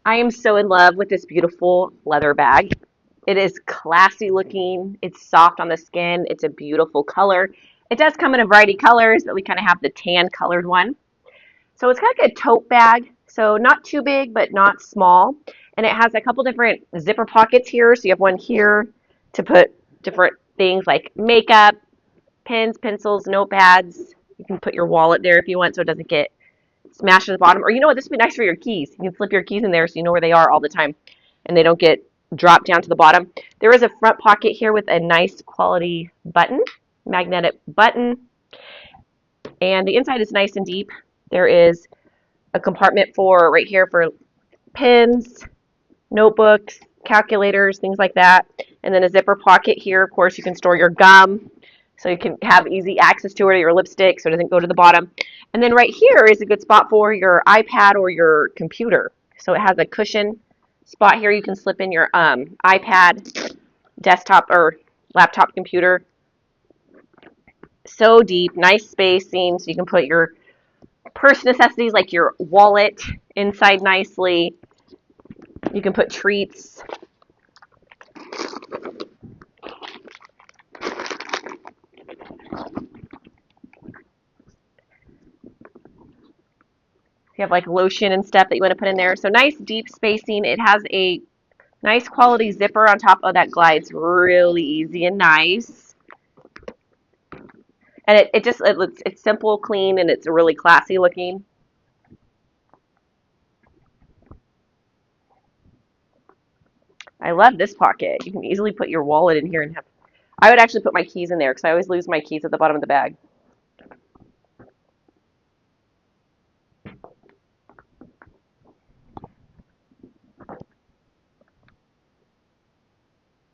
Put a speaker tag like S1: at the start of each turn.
S1: I am so in love with this beautiful leather bag. It is classy looking. It's soft on the skin. It's a beautiful color. It does come in a variety of colors, but we kind of have the tan colored one. So it's kind of like a tote bag. So not too big, but not small. And it has a couple different zipper pockets here. So you have one here to put different things like makeup, pens, pencils, notepads. You can put your wallet there if you want so it doesn't get smashed at the bottom. Or you know what, this would be nice for your keys. You can slip your keys in there so you know where they are all the time and they don't get dropped down to the bottom. There is a front pocket here with a nice quality button, magnetic button, and the inside is nice and deep. There is a compartment for right here for pens, notebooks, calculators, things like that. And then a zipper pocket here. Of course, you can store your gum so you can have easy access to it, or your lipstick so it doesn't go to the bottom. And then right here is a good spot for your iPad or your computer. So it has a cushion spot here. You can slip in your iPad, desktop, or laptop computer. So deep, nice spacing, so you can put your purse necessities like your wallet inside nicely. You can put treats. You have like lotion and stuff that you want to put in there. So nice deep spacing. It has a nice quality zipper on top of that glides really easy and nice. And it's simple, clean, and it's really classy looking. I love this pocket. You can easily put your wallet in here and have. I would actually put my keys in there because I always lose my keys at the bottom of the bag.